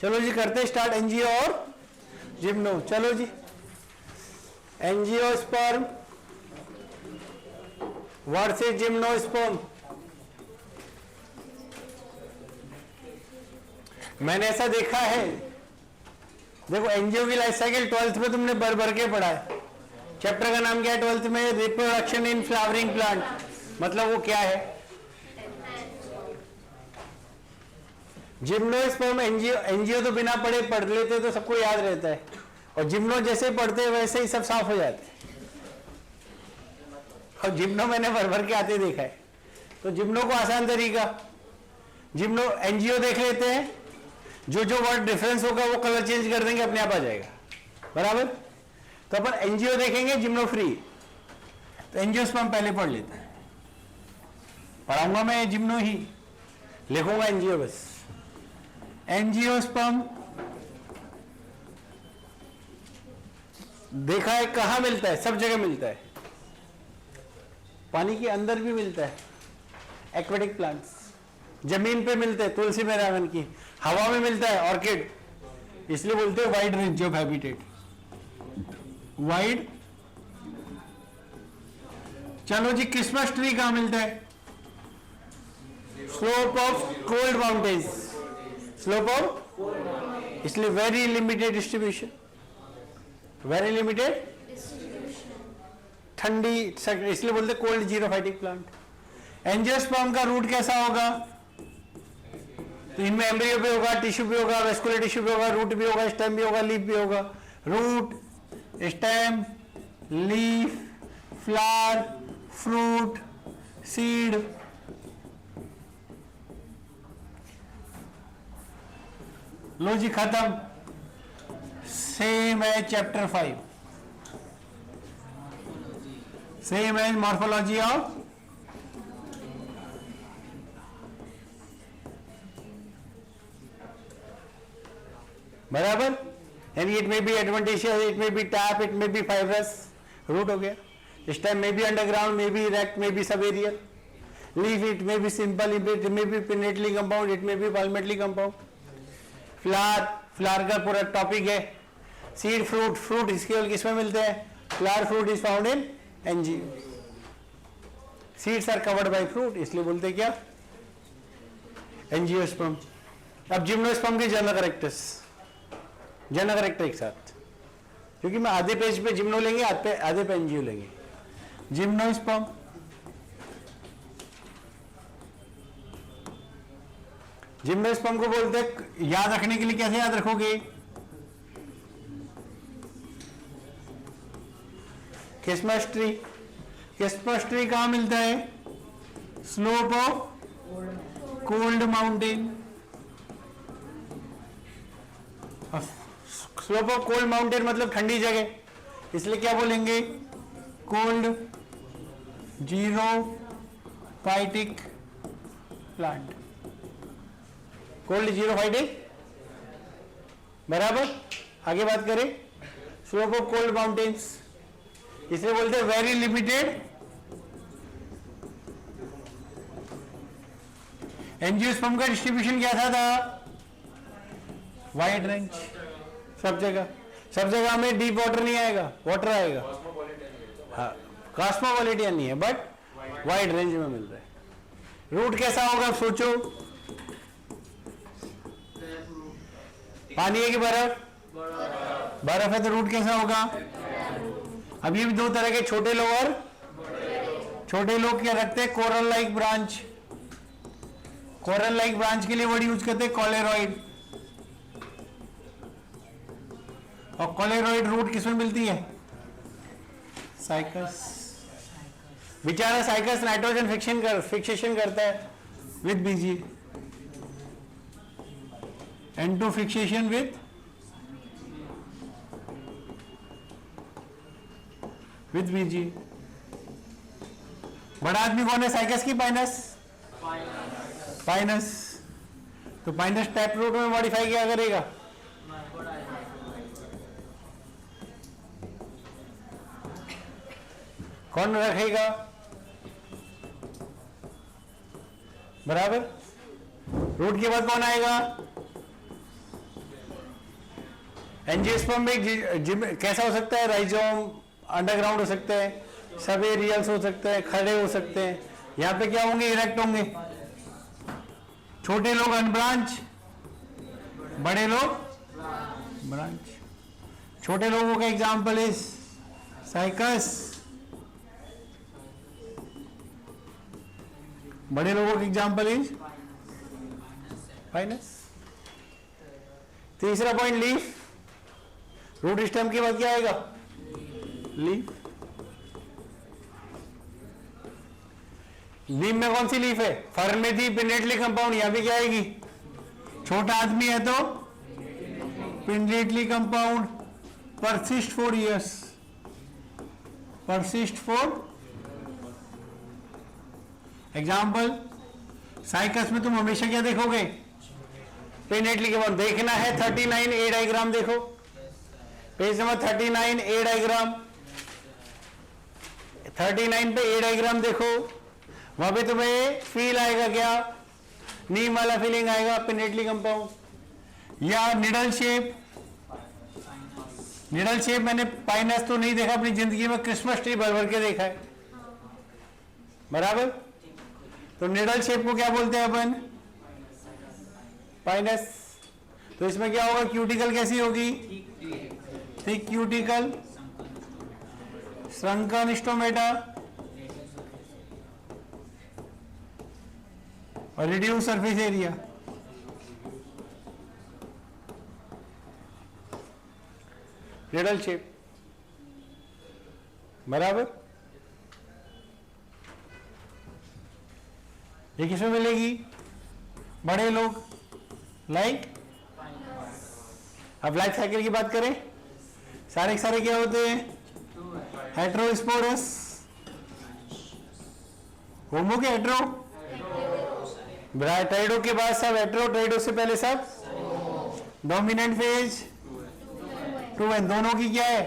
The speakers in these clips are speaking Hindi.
चलो जी करते स्टार्ट एंजियो और जिम्नो। चलो जी, एंजियोस्पर्म वर्सेस जिम्नोस्पर्म। मैंने ऐसा देखा है, देखो एंजियो की लाइफ साइकिल 12th में तुमने भर भर के पढ़ा है। चैप्टर का नाम क्या है 12th में? Reproduction in flowering plant. मतलब वो क्या है? Gymnosperm angio. एंजियो तो बिना पढ़े पढ़ लेते तो सबको याद रहता है, और जिम्नो जैसे पढ़ते वैसे ही सब साफ हो जाते हैं। और जिम्नो मैंने भर भर के आते देखा है। तो जिम्नो को आसान तरीका, जिम्नो एंजियो देख लेते हैं, जो जो वर्ड डिफरेंस होगा वो कलर चेंज कर देंगे, अपने आप आ जाएगा। बराबर। तो अपन एंजियो देखेंगे, जिम्नो फ्री। तो एंजियोस्पर्म पहले पढ़ लेते हैं, पढ़ाऊंगा मैं जिम्नो ही, लिखूंगा एंजियो बस। एंजियोस्पर्म देखा है कहां मिलता है? सब जगह मिलता है, पानी के अंदर भी मिलता है, एक्वेटिक प्लांट्स, जमीन पे मिलते हैं, तुलसी मेरावन की, हवा में मिलता है, ऑर्किड, इसलिए बोलते हैं wide range of habitat, wide. चलो जी, क्रिसमस ट्री कहां मिलता है? Slope of cold mountains, slope of, इसलिए very limited distribution, very limited ठंडी, इसलिए बोलते कोल्ड जीरोफाइटिक प्लांट। एंजियोस्पर्म का रूट कैसा होगा? तो इनमें एम्ब्रियो भी होगा, टिश्यू भी होगा, वेस्कुलर टिश्यू भी होगा, रूट भी होगा, स्टेम भी होगा, लीफ भी होगा। Root, stem, leaf, flower, fruit, seed. लो जी खत्म, same as chapter 5, same as morphology of बराबर। यानी it may be adventitious, it may be tap, it may be fibrous, root हो गया। Stem may be underground, may be erect, may be subaerial. Leaf it may be simple, it may be pinnately compound, it may be palmately compound. Flower, flower का पूरा टॉपिक है। सीड, फ्रूट, फ्रूट इसके केवल किसमें मिलते हैं? Flower fruit is found in angio. Seeds are covered by fruit, इसलिए बोलते क्या? एंजियोस्पर्म। अब जिम्नोस्पर्म के जनरल कैरेक्टर्स, जनरल कैरेक्टर एक साथ, क्योंकि मैं आधे पेज पे जिम्नो लेंगे, आधे पे एंजियो लेंगे। जिम्नोस्पर्म, जिम्नोस्पर्म को बोलते हैं, याद रखने के लिए कैसे याद रखोगे? क्रिसमस ट्री, क्रिसमस ट्री कहां मिलता है? Slope of cold mountain. Slope of cold mountain मतलब ठंडी जगह, इसलिए क्या बोलेंगे? Cold xerophytic plant, cold xerophytic. बराबर। आगे बात करें, स्लोप ऑफ कोल्ड माउंटेन्स, इसलिए बोलते हैं वेरी लिमिटेड। एंजियोस्पर्म का डिस्ट्रीब्यूशन क्या था? वाइड रेंज, सब जगह, सब जगह में डीप वाटर नहीं आएगा, वाटर आएगा। हाँ, कॉस्मोपॉलिटन नहीं है, बट वाइड रेंज में मिल रहा है। रूट कैसा होगा सोचो? पानी है कि बर्फ? बर्फ है तो रूट कैसा होगा? अब ये भी दो तरह के, छोटे लोग और छोटे लोग क्या रखते हैं? Coral like branch. Coral like branch के लिए वर्ड यूज करते हैं कॉलेरॉइड। और कॉलेरॉइड रूट किसमें मिलती है? साइकस। बेचारा साइकस नाइट्रोजन फिक्सेशन करता है with BG, N2 fixation with BG. बड़ा आदमी कौन है साइकस की? पाइनस। पाइनस। तो पाइनस टैप रूट में मॉडिफाई क्या करेगा? कौन रखेगा? बराबर। रूट के बाद कौन आएगा? एंजियोस्पर्म में कैसा हो सकता है? राइजोम, अंडरग्राउंड हो सकता है, सब एरियल्स हो सकते हैं, खड़े हो सकते हैं। यहाँ पे क्या होंगे? इरेक्ट होंगे। छोटे लोग अनब्रांच, बड़े लोग ब्रांच। छोटे लोगों का एग्जाम्पल इज साइकस, बड़े लोगों का एग्जाम्पल इज फाइनस। तीसरा पॉइंट लीफ, रूट स्टेम के बाद क्या आएगा? लीफ। लीफ में कौन सी लीफ है? फर्न में थी पिनेटली कंपाउंड, यहां भी क्या आएगी? छोटा आदमी है तो pinnately compound, persist for years, persist for. Example cycas में तुम हमेशा क्या देखोगे? Pinnately compound. देखना है 39 ए डायग्राम देखो, पेज नंबर 39 ए डायग्राम, 39 पे ए डायग्राम देखो। वहां पे तुम्हें फील आएगा क्या? नीम वाला फीलिंग आएगा पिनेटली कंपाउंड। या निडल शेप, निडल शेप मैंने पाइनस तो नहीं देखा अपनी जिंदगी में, क्रिसमस ट्री भर भर के देखा है, बराबर। तो निडल शेप को क्या बोलते हैं अपन? पाइनस। तो इसमें क्या होगा? क्यूटिकल कैसी होगी? थिक क्यूटिकल, श्रंकन स्टोमेटा और reduce surface area. Needle shape, बराबर। ये किसमें मिलेगी? बड़े लोग, लाइक। अब लाइफ साइकिल की बात करें, सारे के सारे क्या होते हैं? हेटेरोस्पोरस। होमो के हेटेरो, ट्राइडो के बाद सब हेटेरो, ट्राइडो से पहले सब डोमिनेंट फेज 2n। दोनों की क्या है?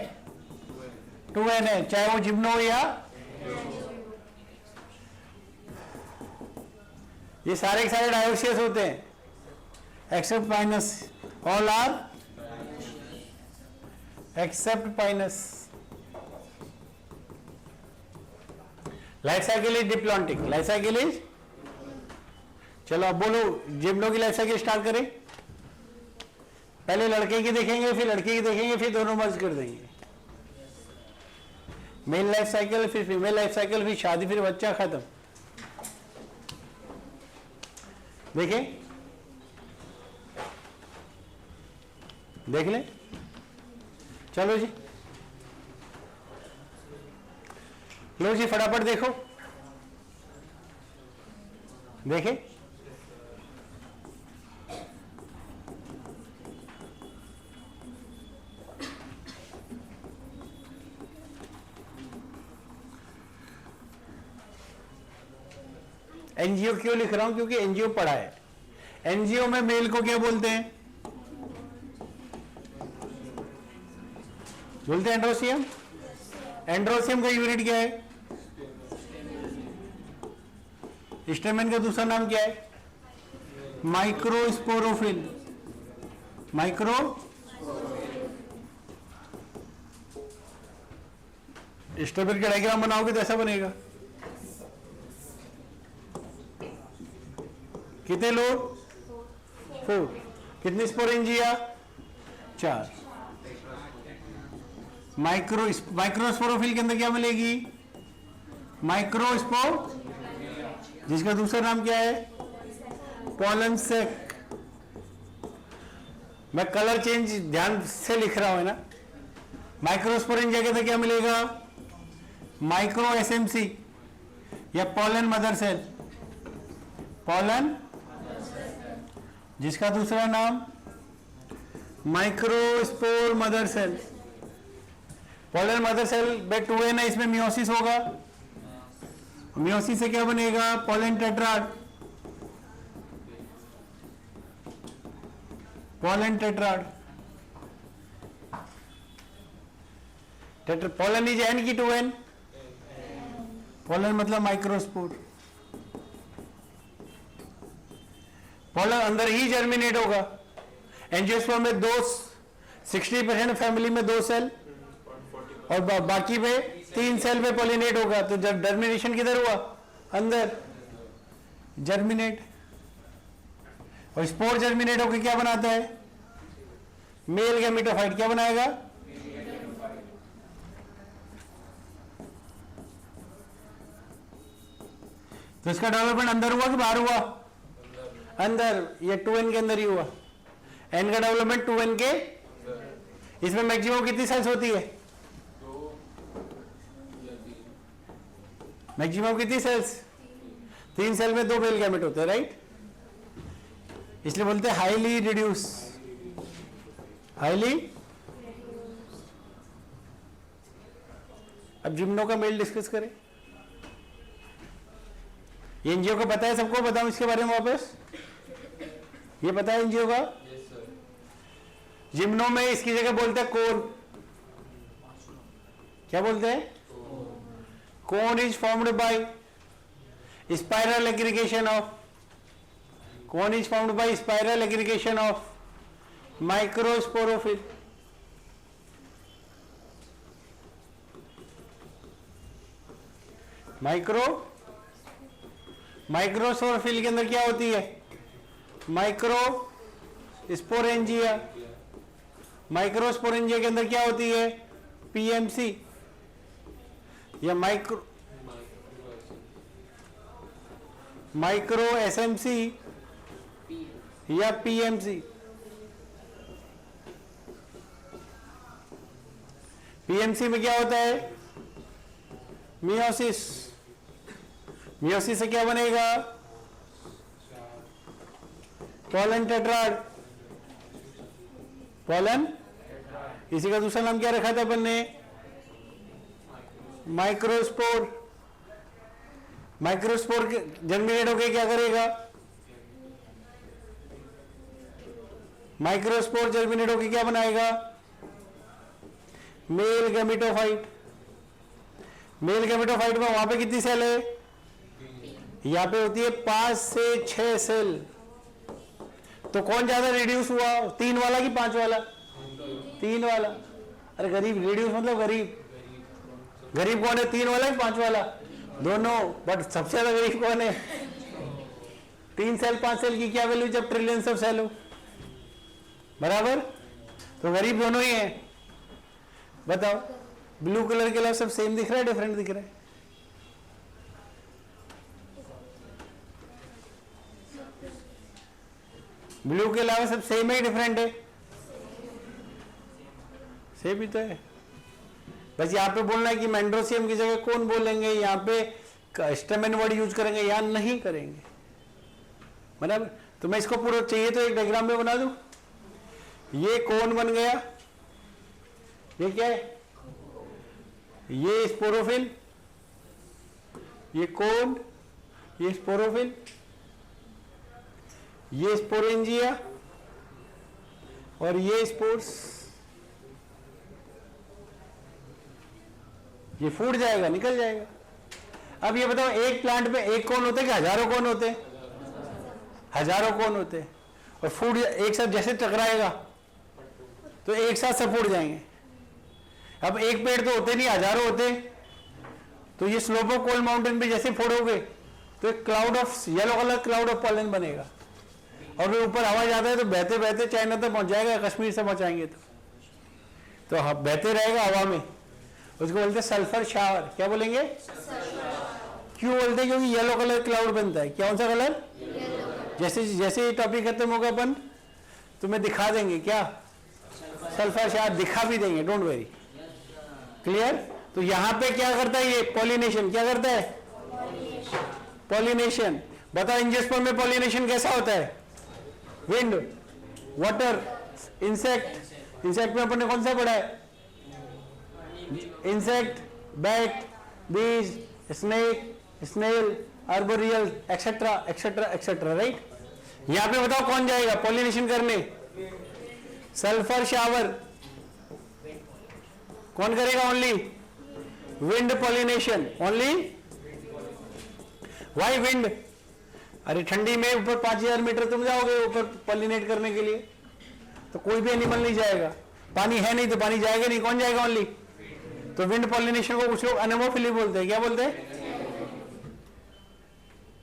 2n है, चाहे वो जिम्नो या ये सारे के सारे डायोसियस होते हैं except pinus, all are except pinus. Life cycle is diplontic, life cycle is. चलो अब बोलो जिम्नो की लाइफ साइकिल स्टार्ट करें। पहले लड़के की देखेंगे, फिर लड़की की देखेंगे, फिर दोनों मर्ज कर देंगे। मेल लाइफ साइकिल, फिर फीमेल लाइफ साइकिल, फिर शादी, फिर बच्चा, खत्म। देखें, देख ले। चलो जी, लो जी फटाफट देखो, देखें। एनजीओ क्यों लिख रहा हूं? क्योंकि एनजीओ पढ़ा है। एनजीओ में मेल को क्या बोलते हैं? बोलते हैं एंड्रोसियम। एंड्रोसियम का यूनिट क्या है? स्टेमेन का दूसरा नाम क्या है? माइक्रोस्पोरोफिल। माइक्रो स्टेमेन का डायग्राम बनाओगे तो ऐसा बनेगा। कितने लोग? 4। कितनी स्पोरेंजिया? 4। माइक्रोस्पोरोफिल के अंदर क्या मिलेगी? माइक्रोस्पोर, जिसका दूसरा नाम क्या है? पॉलन सेक। मैं कलर चेंज ध्यान से लिख रहा हूं ना। माइक्रोस्पोरेंजिया के अंदर क्या मिलेगा? माइक्रो एसएमसी या पॉलन मदर सेल। पॉलन, जिसका दूसरा नाम microspore mother cell. Pollen mother cell में 2n है, इसमें मियोसिस होगा। मियोसिस से क्या बनेगा? Pollen tetrad. Pollen tetrad, pollen is n की 2n। पॉलन मतलब माइक्रोस्पोर। पॉलन अंदर ही जर्मिनेट होगा। एंजियोस्पर्म में 2 60% फैमिली में 2 सेल और बाकी में 3 सेल पे पॉलिनेट होगा, तो जब जर्मिनेशन किधर हुआ? अंदर जर्मिनेट। और स्पोर जर्मिनेट होकर क्या बनाता है? Male gametophyte. क्या बनाएगा? तो इसका डेवलपमेंट अंदर हुआ कि बाहर हुआ? अंदर। ये 2n के अंदर ही हुआ। n का डेवलपमेंट 2n के। इसमें मैक्सिमम कितनी सेल्स होती है? मैक्सिमम कितनी सेल्स? 3 सेल में 2 मेल गैमेट होते हैं, राइट? इसलिए बोलते हैं हाईली रिड्यूस। हाईली। अब जिम्नो का मेल डिस्कस करें। ये एनजीओ को पता है सबको? बताऊं इसके बारे में वापस? ये पता है एनजीओ का? जिम्नो में इसकी जगह बोलते हैं कोन। क्या बोलते हैं? Cone is formed by spiral aggregation of, cone is formed by spiral aggregation of microsporophyll. Microsporophyll के अंदर क्या होती है? माइक्रोस्पोरेंजिया। माइक्रोस्पोरेंजिया के अंदर क्या होती है? पीएमसी या माइक्रो एसएमसी या पीएमसी। पीएमसी में क्या होता है? मियोसिस। मियोसिस से क्या बनेगा? Pollen tetrad. पोलन। इसी का दूसरा नाम क्या रखा था अपन ने? माइक्रोस्पोर। माइक्रोस्पोर जर्मिनेट होकर क्या करेगा? माइक्रोस्पोर जर्मिनेट होकर क्या बनाएगा? Male gametophyte. मेल गैमेटोफाइट में वहां पे कितनी सेल है? यहां पे होती है 5 से 6 सेल। तो कौन ज्यादा रिड्यूस हुआ? 3 वाला कि 5 वाला? 3 वाला। अरे गरीब, रिड्यूस मतलब गरीब। गरीब कौन है? 3 वाला कि 5 वाला? दोनों। बट सबसे ज्यादा गरीब कौन है? 3 सेल 5 सेल की क्या वैल्यू जब ट्रिलियंस ऑफ सेल हो? बराबर। तो गरीब दोनों ही हैं। बताओ, ब्लू कलर के अलावा सब सेम दिख रहा है, डिफरेंट दिख रहा है? ब्लू के अलावा सब सेम है, डिफरेंट है? सेम ही तो है। बस यहाँ पे बोलना है कि मेंड्रोसियम की जगह कौन बोलेंगे, यहाँ पे स्टेमेन वर्ड यूज करेंगे या नहीं करेंगे। बराबर। तो मैं इसको पूरा चाहिए तो एक डायग्राम में बना दूं। ये कौन बन गया? ये क्या है? ये स्पोरोफिल, ये कोन, ये स्पोरोफिल, ये स्पोरेंजिया और ये स्पोर्स। ये फूट जाएगा, निकल जाएगा। अब ये बताओ, एक प्लांट पे एक कोन होते हैं कि हजारों कोन होते हैं? हजारों कोन होते हैं। और फूट एक साथ जैसे टकराएगा तो एक साथ सब फूट जाएंगे। अब एक पेड़ तो होते नहीं, हजारों होते। तो ये स्लोप ऑफ कोल्ड माउंटेन पे जैसे फोड़ोगे तो एक cloud of yellow colour cloud of pollen बनेगा। और फिर ऊपर हवा जाता है तो बहते बहते चाइना तक पहुंच जाएगा, कश्मीर से पहुंचाएंगे तो बहते रहेगा हवा में। उसको बोलते हैं सल्फर शावर। क्या बोलेंगे? क्यों बोलते हैं? क्योंकि येलो कलर क्लाउड बनता है। कौन सा कलर? जैसे जैसे ये टॉपिक खत्म होगा अपन तुम्हें दिखा देंगे क्या? सल्फर शावर दिखा भी देंगे, डोंट वेरी। क्लियर? तो यहां पे क्या करता है ये? पॉलिनेशन। क्या करता है? पॉलिनेशन। बताओ एंजियोस्पर्म में पॉलिनेशन कैसा होता है? Wind, water, insect. इंसेक्ट में अपन ने कौन सा पढ़ा है? Insect, bat, bees, snake, snail, arboreal, etcetera etcetera etcetera, right? यहां पे बताओ कौन जाएगा पॉलिनेशन करने? Sulphur shower. कौन करेगा? Only wind pollination. Only why wind? अरे ठंडी में ऊपर 5000 मीटर तुम जाओगे ऊपर पॉलिनेट करने के लिए, तो कोई भी एनिमल नहीं जाएगा। पानी है नहीं तो पानी जाएगा नहीं, कौन जाएगा ओनली? तो विंड पॉलिनेशन को कुछ लोग एनेमोफिली बोलते हैं, क्या बोलते हैं?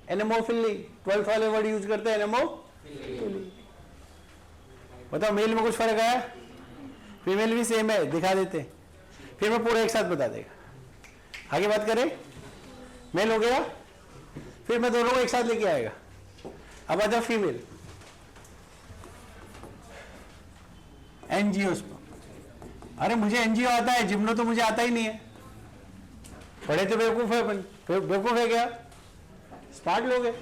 एनेमोफिली। 12th वाले वर्ड यूज करते हैं एनेमोफिली। बताओ मेल में कुछ फर्क आया? फीमेल भी सेम है, दिखा देते हैं, फिर मैं पूरा एक साथ बता देगा। आगे बात करें, मेल हो गया, फिर मैं दोनों को एक साथ लेके आएगा। अब आ जाओ फीमेल। एंजियोस्पर्म। अरे मुझे एनजीओ आता है, जिम्नो तो मुझे आता ही नहीं है। पढ़े तो बेवकूफ है, बेवकूफ है क्या? स्मार्ट लोग है।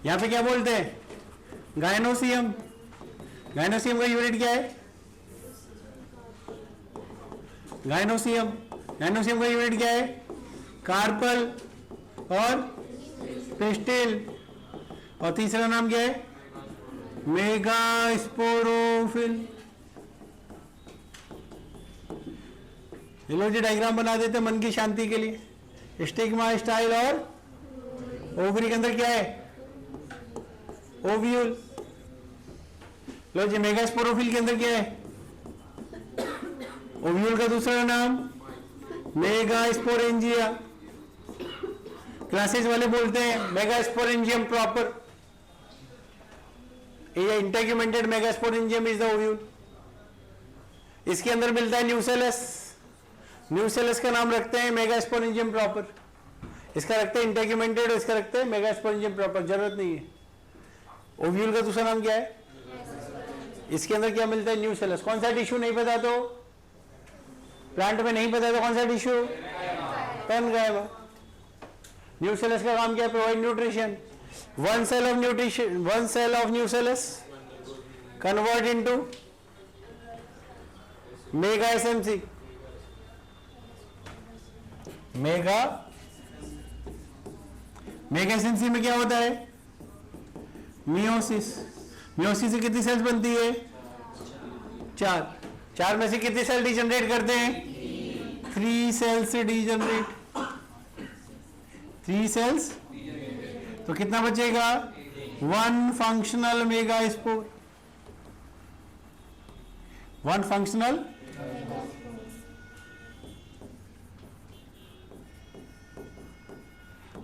यहां पे क्या बोलते हैं? गायनोसियम। गायनोसियम का यूनिट क्या है? गायनोसियम। गायनोसियम का यूनिट क्या है? कार्पल और पिस्टिल। और तीसरा नाम क्या है? मेगास्पोरोफिल। ये लोग जो डायग्राम बना देते मन की शांति के लिए। स्टिग्मा, स्टाइल और ओवरी के अंदर क्या है? ओव्यूल। लो जी, मेगास्पोरोफिल के अंदर क्या है? ओव्यूल का दूसरा नाम मेगास्पोरेंजिया। क्लासेस वाले बोलते हैं मेगास्पोरेंजियम प्रॉपर। ये integumented megasporangium is the ovule. इसके अंदर मिलता है न्यूसेलस। न्यूसेलस का नाम रखते हैं मेगास्पोरेंजियम प्रॉपर। इसका रखते हैं इंटेग्यूमेंटेड, इसका रखते हैं मेगास्पोरेंजियम प्रॉपर। जरूरत नहीं है। ओव्यूल का दूसरा नाम क्या है? इसके अंदर क्या मिलता है? न्यूसेलस। कौन सा टिश्यू नहीं पता तो? प्लांट में नहीं पता तो कौन सा टिश्यू? पैनकाइमा। न्यूसेलस का काम क्या है? Provide nutrition. One cell of nutrition, one cell of nucellus convert into mega SMC. Mega SMC में क्या होता है? मियोसिस। मियोसिस से कितनी सेल्स बनती है? 4। 4 में से कितनी सेल डिजनरेट करते हैं? 3 सेल्स से डिजनरेट। 3 सेल्स, तो कितना बचेगा? 1 फंक्शनल मेगास्पोर। 1 फंक्शनल।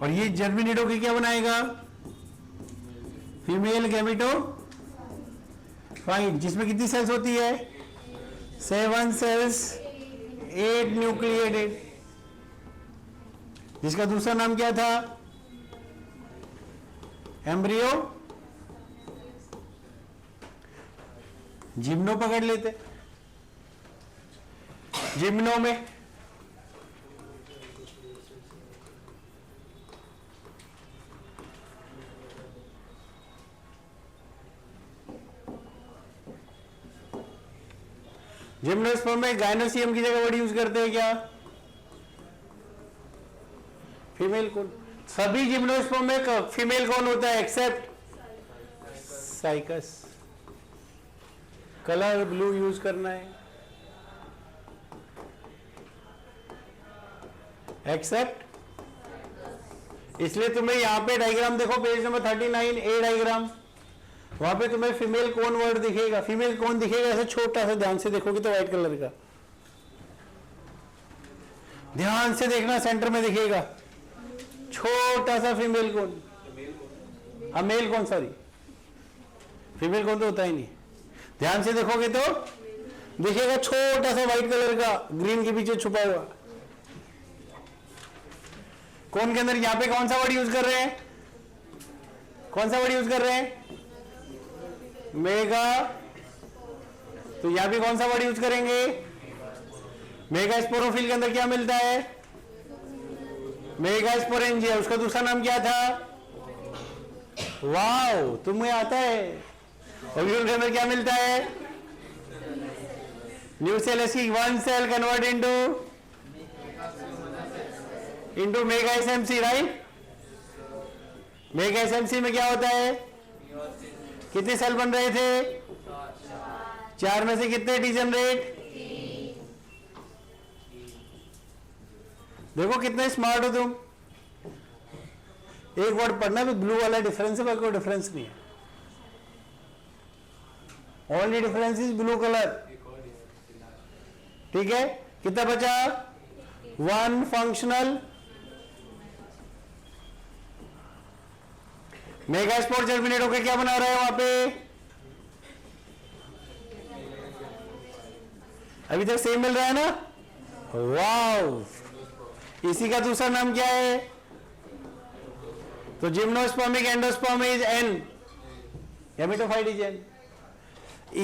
और ये जर्मिनेट होकर क्या बनाएगा? फीमेल गैमेटोफाइट, जिसमें कितनी सेल्स होती है? 7 सेल्स, 8 न्यूक्लिएटेड। जिसका दूसरा नाम क्या था? एम्ब्रियो। जिम्नो पकड़ लेते। जिम्नो में जिम्नोस्पर्म में गायनोसियम की जगह वर्ड यूज करते हैं क्या? फीमेल कौन? सभी जिम्नोस्पर्म में फीमेल कौन होता है except cycas. Colour blue use करना है, एक्सेप्ट। इसलिए तुम्हें यहां पे डायग्राम देखो, पेज नंबर 39 ए डायग्राम, वहां पे तुम्हें फीमेल कौन वर्ड दिखेगा। फीमेल कौन दिखेगा ऐसे छोटा सा, ध्यान से देखोगे तो व्हाइट कलर का, ध्यान से देखना, सेंटर में दिखेगा छोटा सा फीमेल कौन। हाँ मेल कौन, सॉरी फीमेल कौन तो होता ही नहीं। ध्यान से देखोगे तो दिखेगा छोटा सा व्हाइट कलर का, ग्रीन के पीछे छुपा हुआ। कौन के अंदर यहां पे कौन सा वर्ड यूज कर रहे हैं? कौन सा वर्ड यूज कर रहे हैं? मेगा। तो यहां भी कौन सा वर्ड यूज करेंगे? मेगास्पोरोफिल के अंदर क्या मिलता है? मेगास्पोरेंजिया। उसका दूसरा नाम क्या था? वाओ, तुम्हें आता है। ओव्यूल के अंदर क्या मिलता है? न्यूसेलस की 1 cell convert into mega SMC, right. Mega SMC में क्या होता है? कितने सेल बन रहे थे? 4 में से कितने डिजनरेट? देखो कितने स्मार्ट हो तुम। एक वर्ड पढ़ना भी, ब्लू वाला डिफरेंस है, बाकी कोई डिफरेंस नहीं है। Only difference is blue colour. ठीक है, कितना बचा? 1 फंक्शनल मेगास्पोर जर्मिनेट होकर क्या बना रहा है वहां पे? अभी तक सेम मिल रहा है ना? वाव, इसी का दूसरा नाम क्या है? तो gymnospermic endosperm is N, gametophyte is N.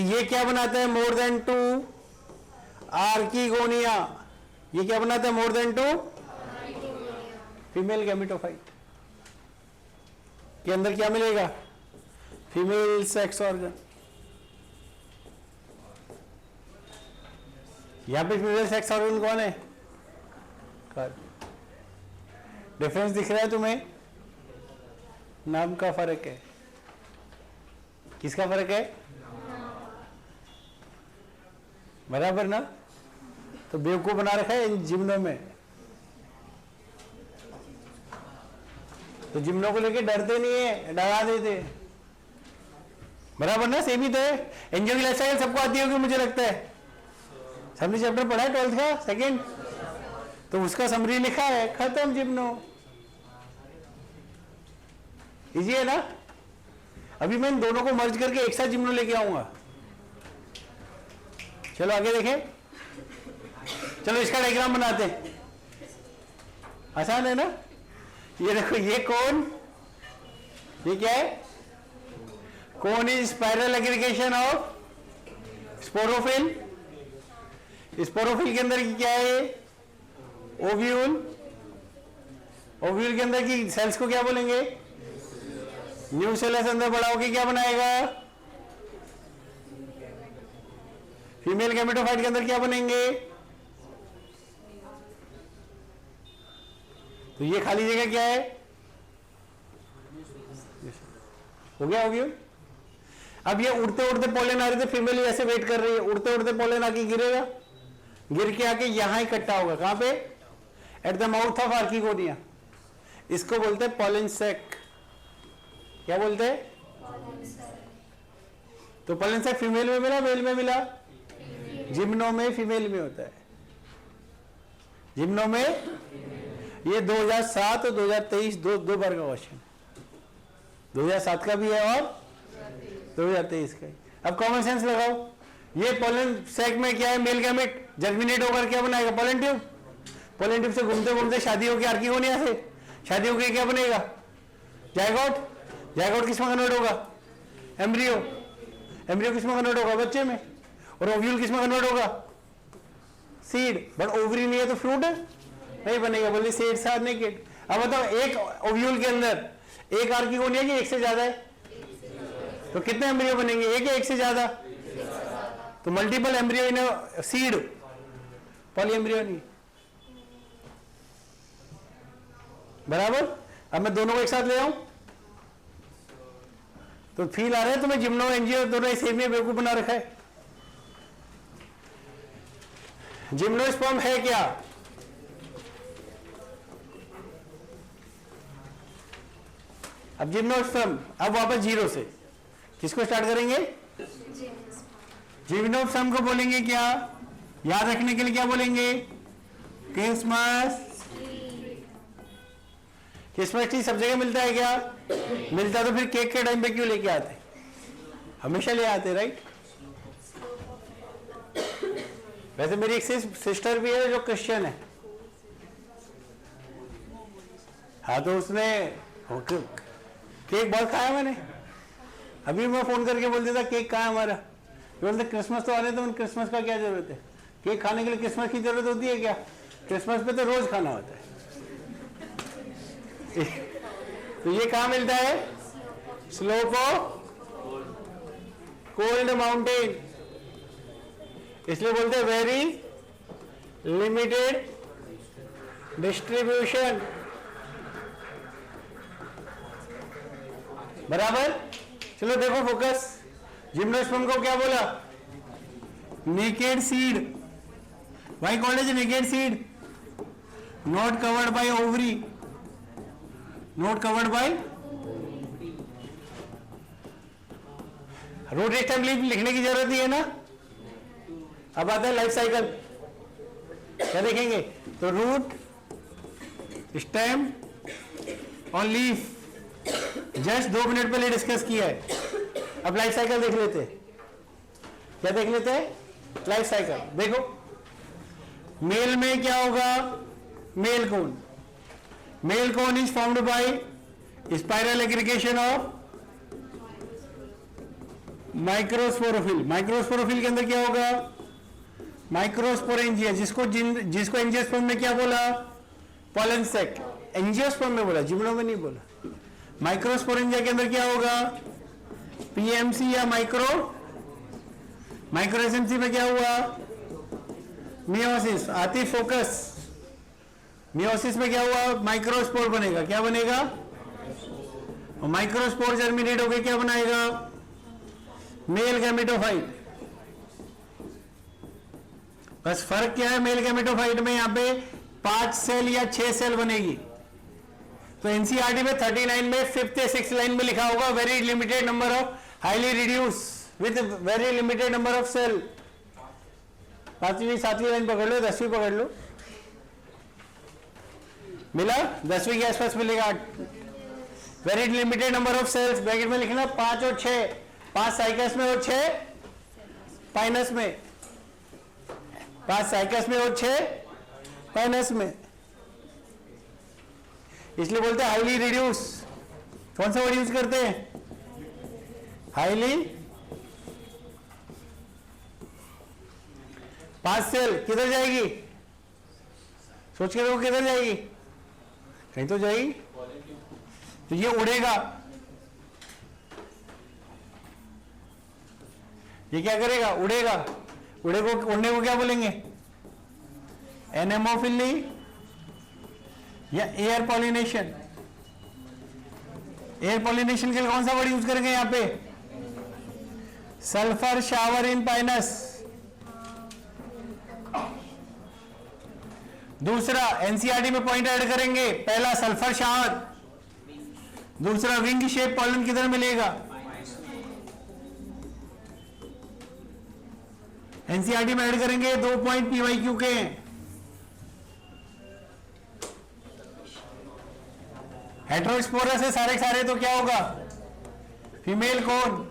ये क्या बनाता है? More than 2 archegonia. ये क्या बनाता है? मोर देन 2 फीमेल गैमेटोफाइट के अंदर क्या मिलेगा? Female sex organ. यहां पे फीमेल सेक्स ऑर्गन कौन है? डिफरेंस दिख रहा है तुम्हें? नाम का फर्क है। किसका फर्क है? बराबर ना? तो बेवकूफ बना रखा है इन जिम्नो में। तो जिम्नो को लेके डरते नहीं है, डरा देते। बराबर ना? सेम ही तो है। एंजियो की लाइफ साइकिल सबको आती होगी मुझे लगता है। सबने चैप्टर पढ़ा है 12th का सेकंड, तो उसका समरी लिखा है, खत्म जिम्नो। इजी है ना? अभी मैं इन दोनों को मर्ज करके एक साथ जिम्नो लेके आऊंगा। चलो आगे देखें। चलो इसका डायग्राम बनाते हैं, आसान है ना? ये देखो, ये कोन, ये क्या है? Cone is spiral aggregation of sporophyll. Sporophyll के अंदर की क्या है? ओव्यूल। ओव्यूल के अंदर की सेल्स को क्या बोलेंगे? न्यूसेलस। अंदर बड़ा होकर क्या बनाएगा? फीमेल गैमेटोफाइट के अंदर क्या बनेंगे? तो ये खाली जगह क्या है? हो गया ओव्यूल। अब ये उड़ते उड़ते पोलन आ रहे थे, फीमेल ऐसे वेट कर रही है, उड़ते उड़ते पोलन आके गिरेगा, गिर के आके यहां इकट्ठा होगा। कहां पे? At the mouth of archegonia. इसको बोलते हैं पोलन सैक। क्या बोलते हैं? तो पोलन सैक फीमेल में मिला, मेल में मिला? जिम्नो में फीमेल में होता है। जिम्नो में ये 2007 और 2023 दो बार का क्वेश्चन, 2007 का भी है और 2023 का। अब कॉमन सेंस लगाओ। ये पोलन सैक में क्या है? मेल गैमेट जर्मिनेट होकर क्या बनाएगा? Pollen tube. पोलन ट्यूब से घूमते घूमते शादी होगी आर्किगोनिया से, शादी होकर क्या बनेगा? जायगोट। जायगोट किसमें कन्वर्ट होगा? एम्ब्रियो। एम्ब्रियो किसमें कन्वर्ट होगा? बच्चे में। और ओव्यूल किसमें कन्वर्ट होगा? सीड। बट ओवरी नहीं है तो फ्रूट नहीं बनेगा, बोलिए सीड्स आर नेकेड। अब बताओ, एक ओव्यूल के अंदर एक आर्किगोनिया की एक से ज्यादा है, तो कितने एम्ब्रियो बनेंगे? एक या एक से ज्यादा? तो multiple embryo in seed, poly embryo नहीं। बराबर? अब मैं दोनों को एक साथ ले आऊं तो फील आ रहा है तुम्हें? जिम्नो एंजियो दोनों सेम में बेवकूफ बना रखा है। जिम्नोस्पर्म है क्या? अब जिम्नोस्पर्म, अब वापस जीरो से किसको स्टार्ट करेंगे? जिम्नोस्पर्म को बोलेंगे क्या? याद रखने के लिए क्या बोलेंगे? क्रिसमस। क्रिसमस ट्री सब जगह मिलता है क्या? मिलता तो फिर केक के टाइम पे क्यों लेके आते? हमेशा ले आते, राइट? वैसे मेरी एक सिस्टर भी है जो क्रिश्चियन है। हाँ, तो उसने केक बहुत खाया मैंने। अभी मैं फोन करके बोल देता केक कहाँ है हमारा? बोलते क्रिसमस तो आने, तो क्रिसमस का क्या जरूरत है? केक खाने के लिए क्रिसमस की जरूरत होती है क्या? क्रिसमस पे तो रोज खाना होता है। तो ये कहाँ मिलता है? स्लोप ऑफ कोल्ड माउंटेन, इसलिए बोलते हैं वेरी लिमिटेड डिस्ट्रीब्यूशन। बराबर? चलो देखो फोकस। जिम्नोस्पर्म को क्या बोला? Naked seed. Why called is naked seed? Not covered by ovary, not covered by. Rotate time लिखने की जरूरत नहीं है ना? अब आता है लाइफ साइकिल। क्या देखेंगे? तो रूट, स्टेम और लीफ जस्ट 2 मिनट पहले डिस्कस किया है। अब लाइफ साइकिल देख लेते हैं। क्या देख लेते हैं? Life cycle. देखो मेल में क्या होगा? Male cone. Male cone is formed by spiral aggregation of microsporophyll. Microsporophyll के अंदर क्या होगा? माइक्रोस्पोरेंजिया, जिसको एंजियोस्पर्म में क्या बोला? पॉलन सेक। एंजियोस्पर्म में बोला, जिम्नो में नहीं बोला। माइक्रोस्पोरेंजिया के अंदर क्या होगा? पीएमसी या माइक्रोएसएमसी में क्या हुआ? मियोसिस। आती फोकस। मियोसिस में क्या हुआ? माइक्रोस्पोर बनेगा। क्या बनेगा? और माइक्रोस्पोर जर्मिनेट होकर क्या बनाएगा? Male gametophyte. बस फर्क क्या है मेल गैमेटोफाइट में? यहां पे 5 सेल या 6 सेल बनेगी। तो एनसीईआरटी में 39 में 5th या 6th लाइन में लिखा होगा very limited number of highly reduce with very limited number of cell. 7वीं लाइन पकड़ लो, 10वीं पकड़ लो। मिला? 10वीं के आसपास मिलेगा। Very limited number of cells, bracket में लिखना 5 और 6, 5 साइकस में और 6 पाइनस में, 5 साइकस में और 6 पाइनस में। इसलिए बोलते हैं हाईली रिड्यूस। कौन सा वर्ड यूज करते हैं? हाईली। 5 सेल किधर जाएगी? सोच के देखो किधर जाएगी? कहीं तो जाएगी। तो ये उड़ेगा। ये क्या करेगा? उड़ेगा। उड़ने को क्या बोलेंगे? एनेमोफिली या एयर पॉलिनेशन। एयर पॉलिनेशन के लिए कौन सा वर्ड यूज करेंगे यहां पे? सल्फर शावर इन पाइनस। दूसरा एनसीईआरटी में पॉइंट ऐड करेंगे, पहला सल्फर शावर, दूसरा विंग शेप पॉलन किधर मिलेगा? एनसीईआरटी में ऐड करेंगे। 2 पॉइंट पीवाईक्यू के हैं। हेटेरोस्पोरस है सारे तो क्या होगा? फीमेल कौन?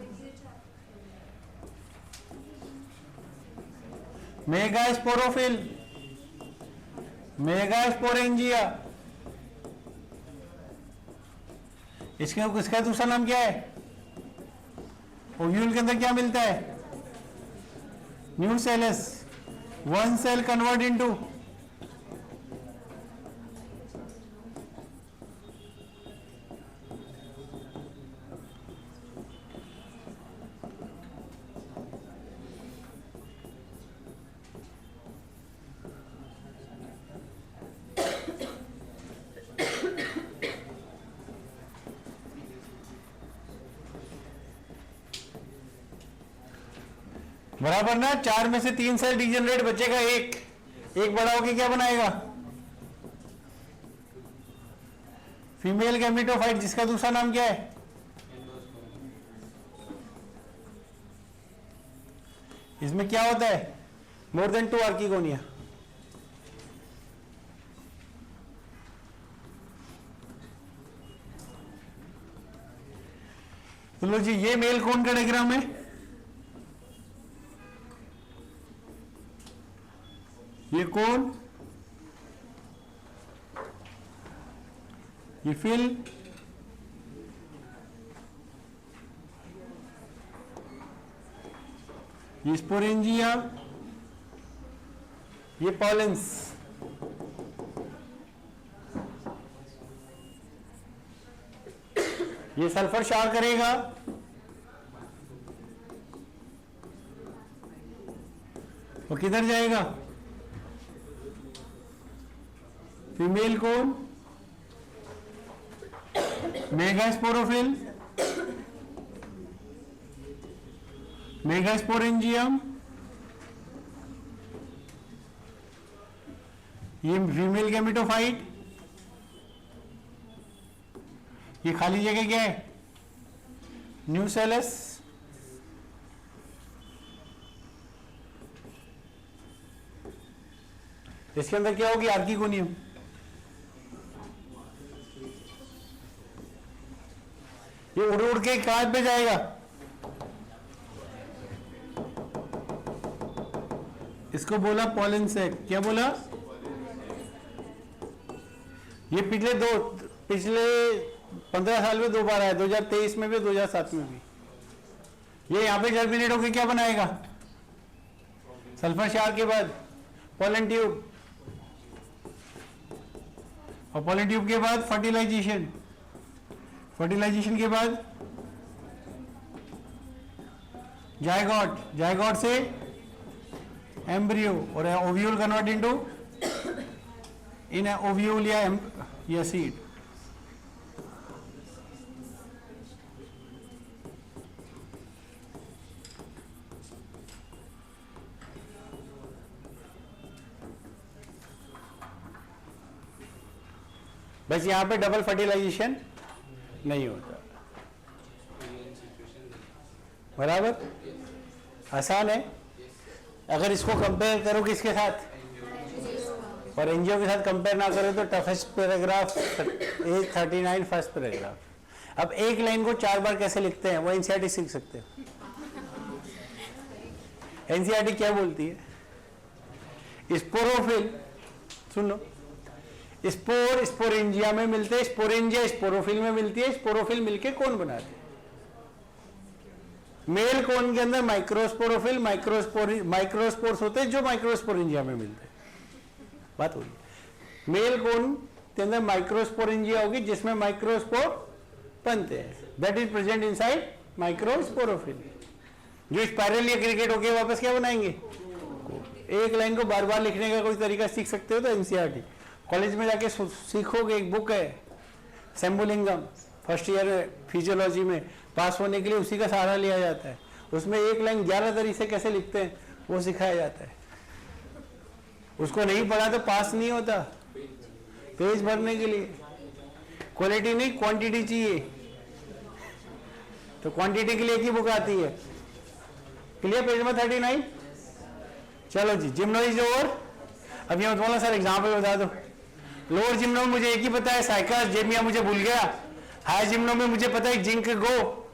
Megasporophyll, megasporangia. इसका दूसरा नाम क्या है? ओव्यूल के अंदर क्या मिलता है? न्यूसेलस। 1 सेल कन्वर्ट इनटू बराबर ना। 4 में से 3 सेल डिजेनरेट बचेगा, एक बड़ा होके क्या बनाएगा? फीमेल गैमेटोफाइट, जिसका दूसरा नाम क्या है? इसमें क्या होता है? More than 2 archegonia. तो लो जी, ये मेल कौन का डायग्राम है? ये कौन? ये फिल, ये स्पोरेंजिया, ये पॉलेंस। ये सल्फर शार करेगा, वो किधर जाएगा? फीमेल कौन? मेगास्पोरोफिल, मेगास्पोरेंजियम, ये फीमेल गैमेटोफाइट। ये खाली जगह क्या है? न्यूसेलस। इसके अंदर क्या होगी, आर्किगोनियम। ये उड़ उड़ के कहां पे जाएगा, इसको बोला पॉलन सैक। क्या बोला, ये पिछले 15 साल में 2 बार आया, 2023 में भी 2007 में भी। ये यहां पे जर्मिनेट होकर क्या बनाएगा, सल्फर क्षार के बाद पॉलन ट्यूब, और पॉलन ट्यूब के बाद फर्टिलाइजेशन, फर्टिलाइजेशन के बाद जायगोट, जायगोट से एम्ब्रियो, और ovule convert into in ovule या सीड। बस यहां पे डबल फर्टिलाइजेशन नहीं होता। बराबर, आसान है। अगर इसको कंपेयर करो किसके साथ, और एनजीओ के साथ कंपेयर ना करो तो टफेस्ट पैराग्राफ 39 फर्स्ट पैराग्राफ। अब एक लाइन को 4 बार कैसे लिखते हैं वो एनसीईआरटी सीख सकते हो। एनसीईआरटी क्या बोलती है, स्पोरोफिल, सुन लो, स्पोर स्पोरेंजिया में मिलते हैं, स्पोरेंजिया स्पोरोफिल में मिलती है, स्पोरोफिल मिलके कौन बनाते हैं। मेल कोन के अंदर माइक्रोस्पोरोफिल माइक्रोस्पोर्स होते हैं जो माइक्रोस्पोरेंजिया में मिलते हैं। बात हो रही, मेल कोन के अंदर माइक्रोस्पोरेंजिया होगी जिसमें माइक्रोस्पोर बनते हैं, that is present inside microsporophyll. जो स्पाइरल या क्रिकेट होके वापस क्या बनाएंगे, एक लाइन को बार बार लिखने का कोई तरीका सीख सकते हो तो एनसीईआरटी। कॉलेज में जाके सीखोगे, एक बुक है सेम्बुलिंगम, फर्स्ट ईयर फिजियोलॉजी में, पास होने के लिए उसी का सहारा लिया जाता है। उसमें एक लाइन 11 तरीके से कैसे लिखते हैं वो सिखाया जाता है। उसको नहीं पढ़ा तो पास नहीं होता। पेज भरने के लिए क्वालिटी नहीं क्वांटिटी चाहिए, तो क्वांटिटी के लिए एक ही बुक आती है। Clear, page number 39। चलो जी, जिम्नो इज ओवर। अब ये बोला सर एग्जाम्पल बता दो। लोअर जिम्नो में मुझे एक ही पता है, साइकस जेमिया मुझे भूल गया। हायर जिम्नो में मुझे पता है जिंक गो,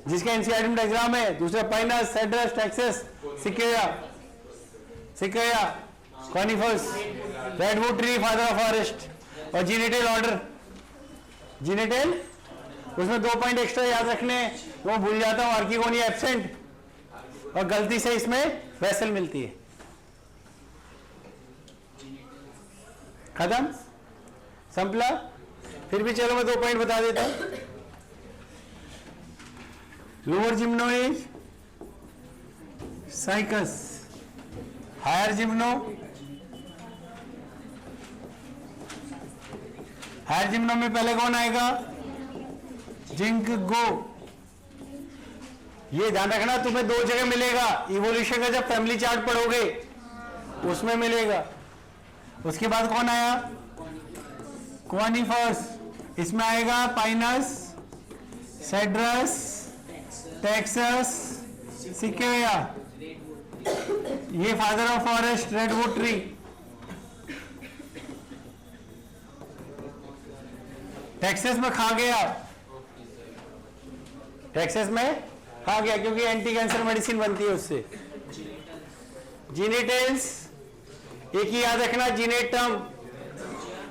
जिसका एनसीईआरटी में डायग्राम है। दूसरा Pinus, Cedrus, Taxus, Sequoia, conifers, redwood tree, father of forest. और जीनेटल ऑर्डर, जीनेटल उसमें 2 पॉइंट एक्स्ट्रा याद रखने, वो भूल जाता हूं, आर्किगोनिया एब्सेंट, और गलती से इसमें वेसल मिलती है। खत्म, संपला। फिर भी चलो मैं 2 पॉइंट बता देता हूं। Lower gymno is cycas, higher gymno, higher gymno में पहले कौन आएगा, जिंक गो। ये ध्यान रखना, तुम्हें 2 जगह मिलेगा। इवोल्यूशन का जब फैमिली चार्ट पढ़ोगे उसमें मिलेगा। उसके बाद कौन आया, कॉनिफर्स, इसमें आएगा पाइनस, सेड्रस, टेक्सस, सिकेया। ये father of forest, redwood tree. Taxus में खा गया, टेक्सस में खा गया क्योंकि एंटी कैंसर मेडिसिन बनती है उससे। जीनेटेल्स एक ही याद रखना, जीनेटम,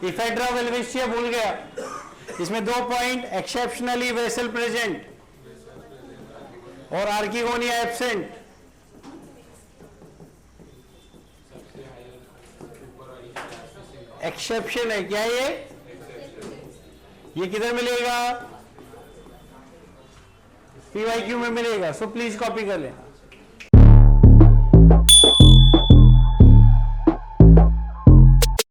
इफेड्रा वेल्वेशिया भूल गया। इसमें 2 पॉइंट, एक्सेप्शनली वेसल प्रेजेंट और आर्किगोनिया एब्सेंट। एक्सेप्शन है क्या ये किधर मिलेगा, पीवाईक्यू में मिलेगा, सो प्लीज कॉपी कर लें।